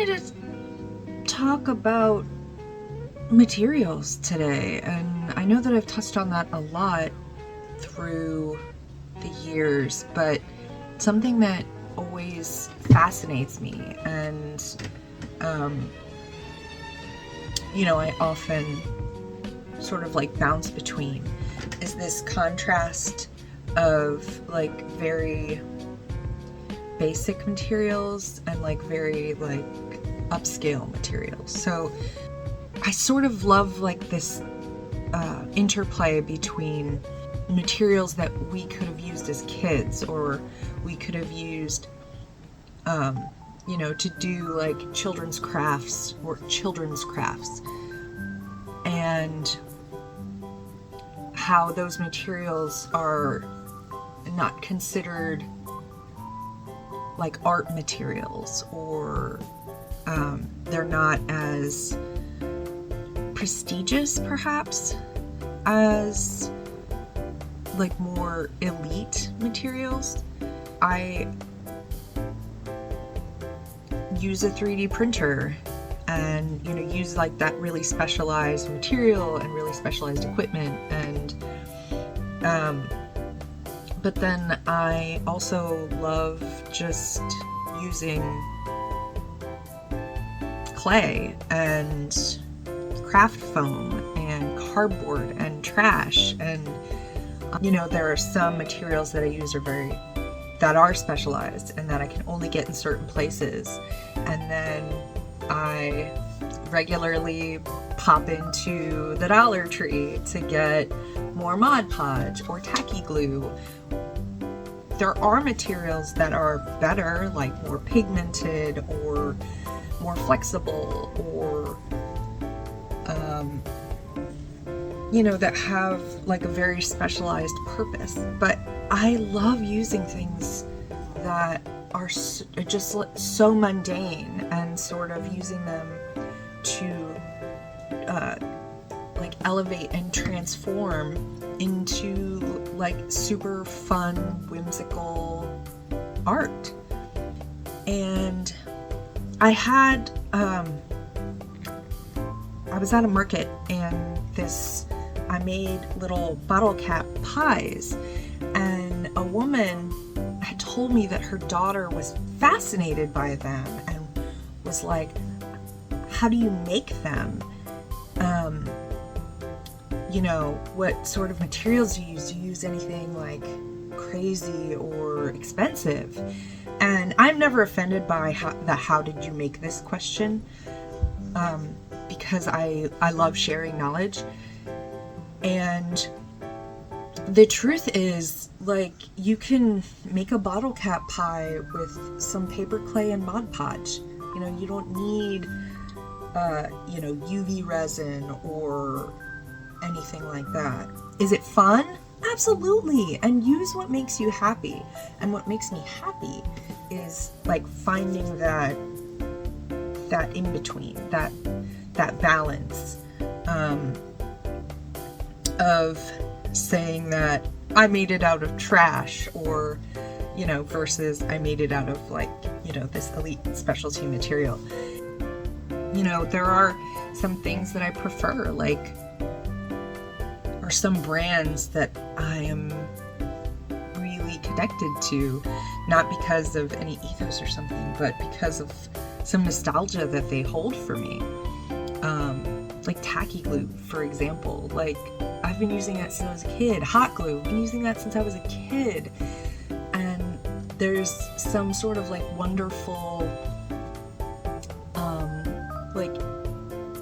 wanted to talk about materials today, and I know that I've touched on that a lot through the years, but something that always fascinates me, and I often sort of like bounce between, is this contrast of like very basic materials and like very like upscale materials. So I sort of love like this interplay between materials that we could have used as kids, or we could have used to do like children's crafts, and how those materials are not considered like art materials, or they're not as prestigious perhaps as like more elite materials. I use a 3D printer and use like that really specialized material and really specialized equipment, and but then I also love just using clay and craft foam and cardboard and trash, and there are some materials that I use that are specialized and that I can only get in certain places, and then I regularly pop into the Dollar Tree to get more Mod Podge or tacky glue. There are materials that are better, like more pigmented or more flexible, or that have like a very specialized purpose. But I love using things that are just so mundane, and sort of using them to like elevate and transform into like super fun, whimsical art. And I was at a market, and I made little bottle cap pies, and a woman had told me that her daughter was fascinated by them and was like, how do you make them? What sort of materials do you use? Do you use anything like crazy or expensive? And I'm never offended by how did you make this question, because I love sharing knowledge. And the truth is, like, you can make a bottle cap pie with some paper clay and Mod Podge. You don't need UV resin or anything like that. Is it fun? Absolutely. And use what makes you happy. And what makes me happy is like finding that in between, that balance of saying that I made it out of trash, or versus I made it out of like this elite specialty material. There are some things that I prefer, like, or some brands that I am really connected to, not because of any ethos or something, but because of some nostalgia that they hold for me. Like tacky glue, for example. Like, I've been using that since I was a kid. Hot glue, I've been using that since I was a kid. And there's some sort of like wonderful like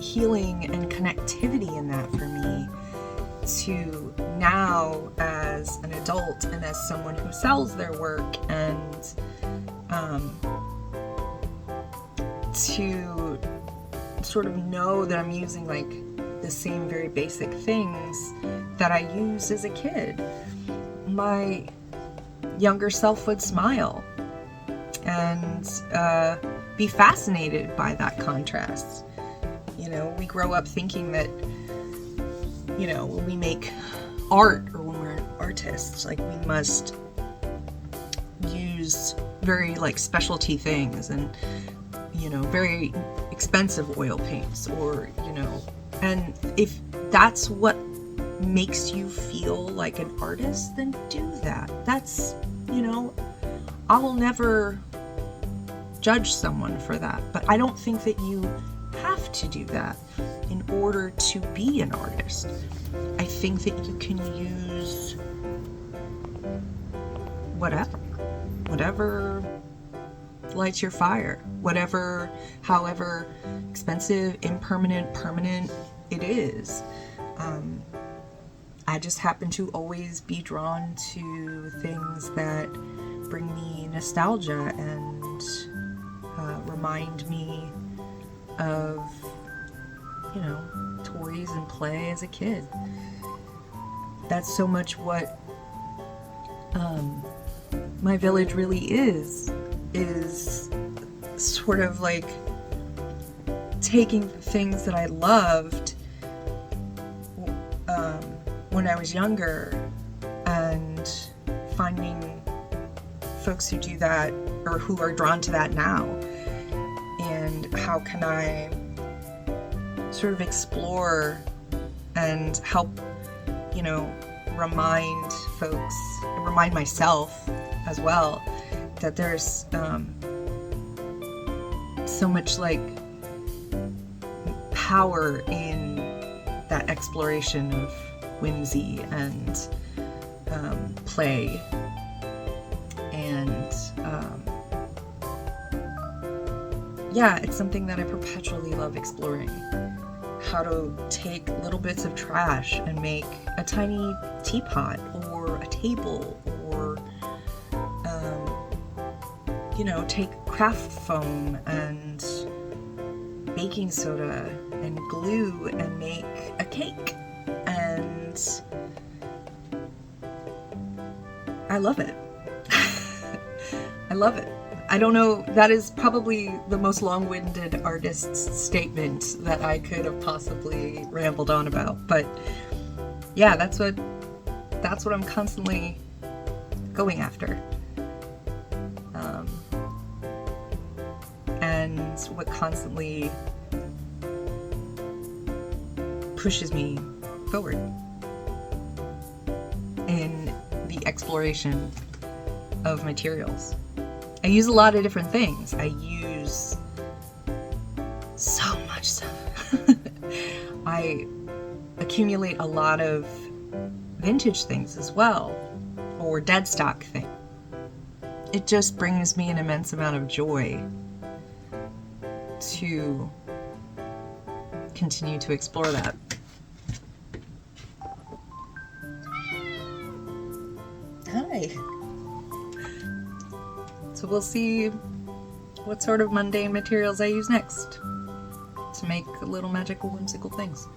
healing and connectivity in that for me, to now as an adult and as someone who sells their work, and to sort of know that I'm using like the same very basic things that I used as a kid. My younger self would smile and be fascinated by that contrast. We grow up thinking that, when we make art, or when we're an artist, like, we must use very like specialty things, and very expensive oil paints, or, and if that's what makes you feel like an artist, then do that. That's, I will never judge someone for that, but I don't think that you have to do that in order to be an artist. I think that you can use whatever lights your fire, however expensive, impermanent, permanent it is. I just happen to always be drawn to things that bring me nostalgia and remind me of, toys and play as a kid. That's so much what my village really is sort of like taking things that I loved when I was younger and finding folks who do that or who are drawn to that now, and how can I sort of explore and help, remind myself as well that there's so much like power in that exploration of whimsy and play, and it's something that I perpetually love exploring. How to take little bits of trash and make a tiny teapot or a table, or take craft foam and baking soda and glue and make a cake. And I love it. I love it. I don't know, that is probably the most long-winded artist's statement that I could have possibly rambled on about. But yeah, that's what I'm constantly going after. And what constantly pushes me forward in the exploration of materials. I use a lot of different things. I use so much stuff. I accumulate a lot of vintage things as well, or dead stock things. It just brings me an immense amount of joy to continue to explore that. Hi. So we'll see what sort of mundane materials I use next to make little magical, whimsical things.